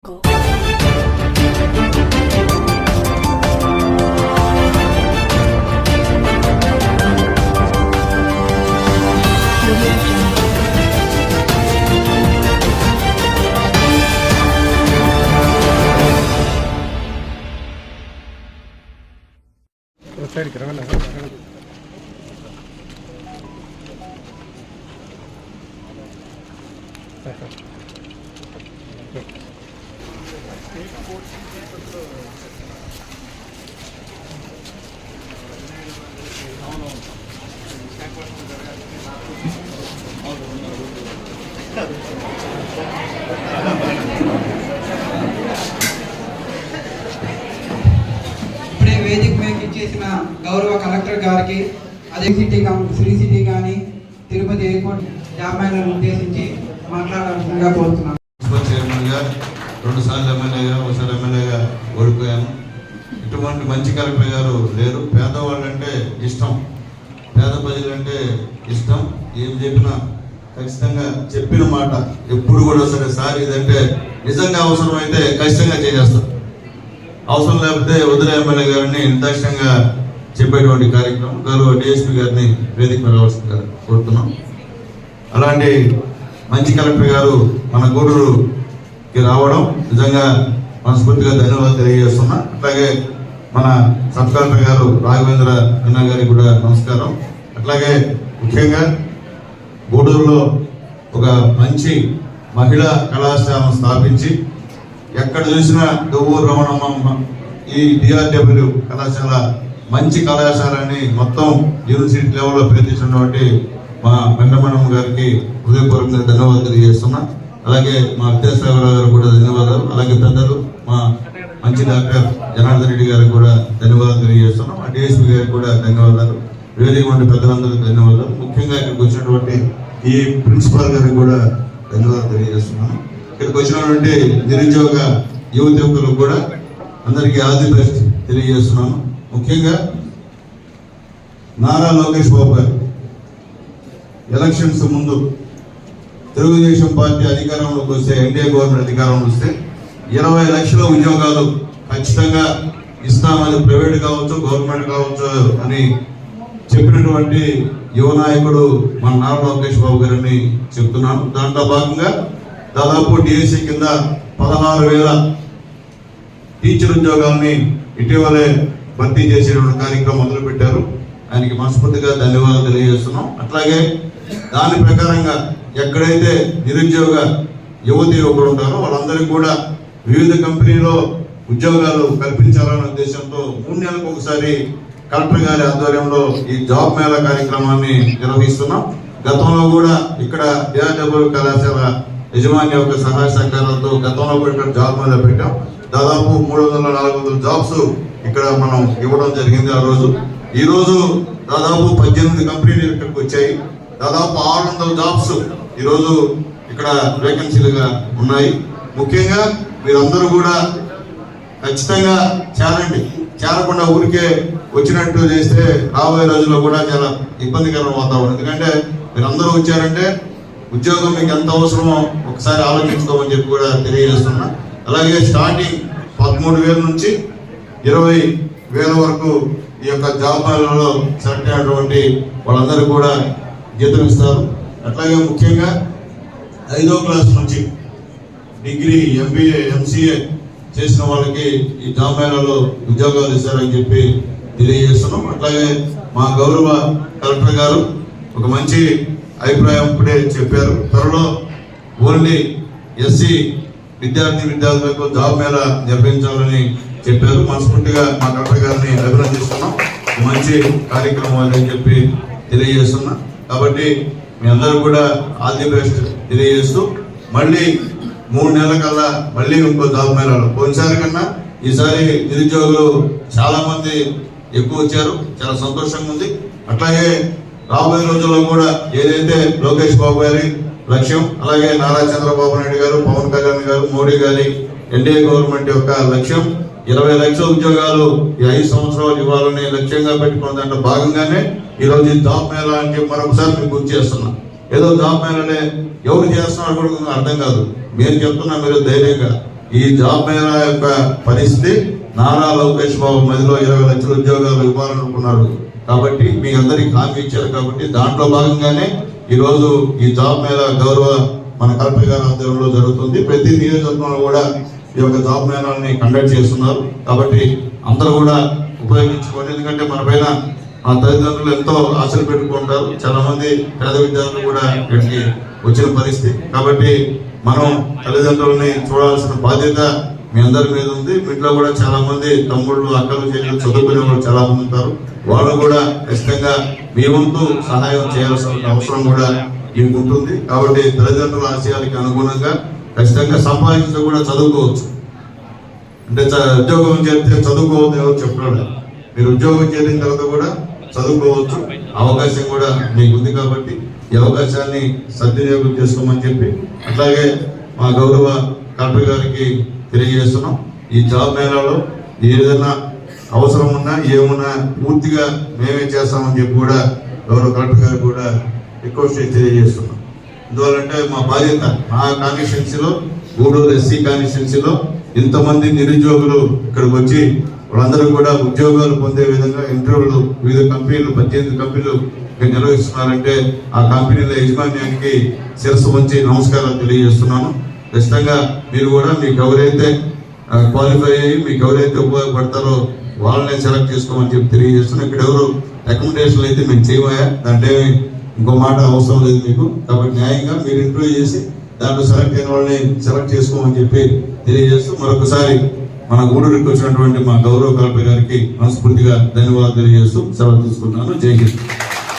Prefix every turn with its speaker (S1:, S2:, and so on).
S1: ఇప్పుడే వేదిక మీదకి ఇచ్చేసిన గౌరవ కలెక్టర్ గారికి అదే శ్రీ సిటీ కానీ తిరుపతి ఎయిర్పోర్ట్ జాబ్ మేళను ఉద్దేశించి మాట్లాడాల్సిందిగా కోరుతున్నాను.
S2: చైర్మన్గా 2 సార్లు ఎమ్మెల్యేగా ఒకసారి ఎమ్మెల్యేగా ఓడిపోయాను. ఇటువంటి మంచి కలెక్టర్ గారు లేరు. పేదవాళ్ళంటే ఇష్టం, పేద ప్రజలంటే ఇష్టం. ఏం చెప్పినా ఖచ్చితంగా చెప్పిన మాట ఎప్పుడు కూడా సరే సార్ ఇదంటే నిజంగా అవసరం అయితే ఖచ్చితంగా చేసేస్తారు, అవసరం లేకపోతే వదిలే ఎమ్మెల్యే గారిని నిర్దాక్షిణ్యంగా చెప్పేటువంటి కార్యక్రమం గౌరవ డిఎస్పీ గారిని వేదిక మీద రావాల్సిందిగా కోరుతున్నాం. అలాంటి మంచి కలెక్టర్ గారు మన గూడూరుకి రావడం నిజంగా మనస్ఫూర్తిగా ధన్యవాదాలు తెలియజేస్తున్నా. అట్లాగే మన సబ్ కలెక్టర్ గారు రాఘవేంద్ర అన్న గారికి కూడా నమస్కారం. అట్లాగే ముఖ్యంగా గూడూరులో ఒక మంచి మహిళా కళాశాలను స్థాపించి ఎక్కడ చూసినా దొవ్వూరు రమణమ్మ ఈ డిఆర్డబ్ల్యూ కళాశాల మంచి కళాశాలని మొత్తం యూనివర్సిటీ లెవెల్లో ప్రయత్నించినటువంటి మా వెంకటరమణమ్మ గారికి హృదయపూర్వకంగా ధన్యవాదాలు తెలియజేస్తున్నా. అలాగే మా విద్యాసాగరరావు గారు కూడా ధన్యవాదాలు. అలాగే పెద్దలు మా మంచి డాక్టర్ జనార్దన్ రెడ్డి గారికి కూడా ధన్యవాదాలు తెలియజేస్తున్నాం. మా డిఎస్పీ గారికి కూడా ధన్యవాదాలు. వేదిక ఉండే పెద్దలందరికీ ధన్యవాదాలు. ముఖ్యంగా ఇక్కడికి వచ్చినటువంటి ఈ ప్రిన్సిపాల్ గారికి కూడా ధన్యవాదాలు తెలియజేస్తున్నాను. ఇక్కడికి వచ్చినటువంటి నిరుద్యోగ యువకులకు కూడా అందరికీ ఆల్ ది బెస్ట్ తెలియజేస్తున్నాను. ముఖ్యంగా నారా లోకేష్ బాబు గారు ఎలక్షన్స్ ముందు తెలుగుదేశం పార్టీ అధికారంలోకి వస్తే, ఎన్డీఏ గవర్నమెంట్ అధికారంలో వస్తే 20 లక్షల ఉద్యోగాలు ఖచ్చితంగా ఇస్తామని, ప్రైవేట్ కావచ్చు గవర్నమెంట్ కావచ్చు అని చెప్పినటువంటి యువ నాయకుడు మన నారా లోకేష్ బాబు గారిని చెప్తున్నాను. దాంట్లో భాగంగా దాదాపు డిఎస్సి కింద 16,000 టీచర్ ఉద్యోగాల్ని ఇటీవలే భర్తీ చేసేటువంటి కార్యక్రమం మొదలు పెట్టారు. ఆయనకి మనస్ఫూర్తిగా ధన్యవాదాలు తెలియజేస్తున్నాం. అట్లాగే దాని ప్రకారంగా ఎక్కడైతే నిరుద్యోగ యువకులు ఉంటారో వాళ్ళందరికీ కూడా వివిధ కంపెనీలో ఉద్యోగాలు కల్పించాలనే ఉద్దేశంతో 3 నెలలకు ఒకసారి కలెక్టర్ గారి ఆధ్వర్యంలో ఈ జాబ్ మేళా కార్యక్రమాన్ని నిర్వహిస్తున్నాం. గతంలో కూడా ఇక్కడ డిఆర్డబ్ల్యూ కళాశాల యజమాని యొక్క సహాయ సహకారాలతో గతంలో కూడా ఇక్కడ జాబ్ మేళా పెట్టాం. దాదాపు 300-400 జాబ్స్ ఇక్కడ మనం ఇవ్వడం జరిగింది. ఈ రోజు దాదాపు 18 కంపెనీలు ఇక్కడికి వచ్చాయి. దాదాపు 600 జాబ్స్ ఈరోజు ఇక్కడ వేకెన్సీలుగా ఉన్నాయి. ముఖ్యంగా మీరందరూ కూడా ఖచ్చితంగా చేరకుండా ఊరికే వచ్చినట్టు చేస్తే రాబోయే రోజుల్లో కూడా చాలా ఇబ్బందికరమైన వాతావరణం. ఎందుకంటే మీరందరూ వచ్చారంటే ఉద్యోగం మీకు ఎంత అవసరమో ఒకసారి ఆలోచించుకోమని చెప్పి కూడా తెలియజేస్తున్నా. అలాగే స్టార్టింగ్ 13,000 నుంచి 20,000 వరకు ఈ యొక్క జాబ్ మేళాలో సెలెక్ట్ అయినటువంటి వాళ్ళందరూ కూడా జీతం ఇస్తారు. అట్లాగే ముఖ్యంగా 5వ క్లాస్ నుంచి డిగ్రీ, ఎంబీఏ, ఎంసీఏ చేసిన వాళ్ళకి ఈ జాబ్ మేళాలో ఉద్యోగాలు ఇస్తారని చెప్పి తెలియజేస్తున్నాం. అట్లాగే మా గౌరవ కలెక్టర్ గారు ఒక మంచి అభిప్రాయం ఇప్పుడే చెప్పారు. త్వరలో ఓన్లీ ఎస్సీ విద్యార్థులకు జాబ్ మేళా నిర్వహించాలని చెప్పారు. మనస్ఫూర్తిగా మా కలెక్టర్ గారిని అభినందిస్తున్నాం. మంచి కార్యక్రమం అని చెప్పి తెలియజేస్తున్నా. కాబట్టి మీ అందరూ కూడా ఆల్ ది బెస్ట్ తెలియజేస్తూ మళ్ళీ 3 నెలల కల్లా మళ్ళీ ఇంకో జాబ్ మేళాలు, పోయినసారి కన్నా ఈసారి నిరుద్యోగులు చాలా మంది ఎక్కువ వచ్చారు, చాలా సంతోషంగా ఉంది. అట్లాగే రాబోయే రోజుల్లో కూడా ఏదైతే లోకేష్ బాబు గారి లక్ష్యం, అలాగే నారా చంద్రబాబు నాయుడు గారు, పవన్ కళ్యాణ్ గారు, మోడీ గారి ఎన్డీఏ గవర్నమెంట్ యొక్క లక్ష్యం 20 లక్షల ఉద్యోగాలు ఈ 5 సంవత్సరాలు ఇవ్వాలని లక్ష్యంగా పెట్టుకున్న దాంట్లో భాగంగానే ఈ రోజు జాబ్ మేళా అని చెప్పి మరొకసారి మీకు గుర్తు చేస్తున్నా. ఏదో జాబ్ మేళానే ఎవరు చేస్తున్నారు కూడా అర్థం కాదు. మేము చెప్తున్నా, మీరు ధైర్యంగా ఈ జాబ్ మేళా యొక్క పరిస్థితి నారా లోకేష్ బాబు మధ్యలో 20 లక్షల ఉద్యోగాలు ఇవ్వాలనుకున్నారు కాబట్టి మీ అందరికి హామీ ఇచ్చారు కాబట్టి దాంట్లో భాగంగానే ఈరోజు ఈ జాబ్ మేళా గౌరవ మన కలెక్టర్ గారి ఆధ్వర్యంలో జరుగుతుంది. ప్రతి నియోజకవర్గంలో కూడా ఈ యొక్క జాబ్ మేళాన్ని కండక్ట్ చేస్తున్నారు కాబట్టి అందరూ కూడా ఉపయోగించుకోండి. ఎందుకంటే మన పైన మా తల్లిదండ్రులు ఎంతో ఆశలు పెట్టుకుంటారు. చాలా మంది పేద విద్యార్థులు కూడా ఇక్కడికి వచ్చిన పరిస్థితి కాబట్టి మనం తల్లిదండ్రులని చూడాల్సిన బాధ్యత మీ అందరి మీద ఉంది. ఇంట్లో కూడా చాలా మంది తమ్ముళ్ళు అక్కలు చెల్లెలు చదువుకునే వాళ్ళు చాలా మంది ఉంటారు. వాళ్ళు కూడా ఖచ్చితంగా మీ వంతు సహాయం చేయాల్సిన అవసరం కూడా మీకు ఉంటుంది. కాబట్టి తల్లిదండ్రుల ఆశయాలకి అనుగుణంగా ఖచ్చితంగా సంపాదించడం కూడా చదువుకోవచ్చు. అంటే ఉద్యోగం చేస్తే చదువుకోవద్దు ఎవరు చెప్పడం. మీరు ఉద్యోగం చేరిన తర్వాత కూడా చదువుకోవచ్చు. అవకాశం కూడా మీకు ఉంది కాబట్టి ఈ అవకాశాన్ని సద్వినియోగం చేసుకోమని చెప్పి అట్లాగే మా గౌరవ కలెక్టర్ గారికి తెలియజేస్తున్నాం. ఈ జాబ్ మేళాలో ఏదైనా అవసరం ఉన్నా ఏమున్నా పూర్తిగా మేమే చేస్తామని చెప్పి కూడా గౌరవ కలెక్టర్ గారికి కూడా రిక్వెస్ట్ చేసి తెలియజేస్తున్నాం. ఎందువల్లంటే మా బాధ్యత మా కాన్స్టిట్యున్సీలో గూడూరు ఎస్సీ కాన్స్టిట్యున్సీలో ఇంతమంది నిరుద్యోగులు ఇక్కడికి వచ్చి వాళ్ళందరూ కూడా ఉద్యోగాలు పొందే విధంగా ఇంటర్వ్యూలు వివిధ కంపెనీలు 18 కంపెనీలు నిర్వహిస్తున్నారంటే ఆ కంపెనీల యజమాన్యానికి శిరస్సు వంచి నమస్కారాలు తెలియజేస్తున్నాను. ఖచ్చితంగా మీరు కూడా మీకు ఎవరైతే క్వాలిఫై అయ్యి మీకు ఎవరైతే ఉపయోగపడతారో వాళ్ళనే సెలెక్ట్ చేసుకోమని చెప్పి తెలియజేస్తున్నాం. ఇక్కడ ఎవరు రికమెండేషన్లు అయితే మేము చేయమయ్యా, దాంట్లో ఇంకో మాట అవసరం లేదు మీకు. కాబట్టి న్యాయంగా మీరు ఇంటర్వ్యూ చేసి దాంట్లో సెలెక్ట్ అయిన వాళ్ళని సెలెక్ట్ చేసుకోమని చెప్పి తెలియజేస్తూ మరొకసారి మన గూడూరుకి వచ్చినటువంటి మా గౌరవ కలెక్టర్ గారికి మనస్ఫూర్తిగా ధన్యవాదాలు తెలియజేస్తూ సెలవు తీసుకుంటున్నాను. జై హింద్.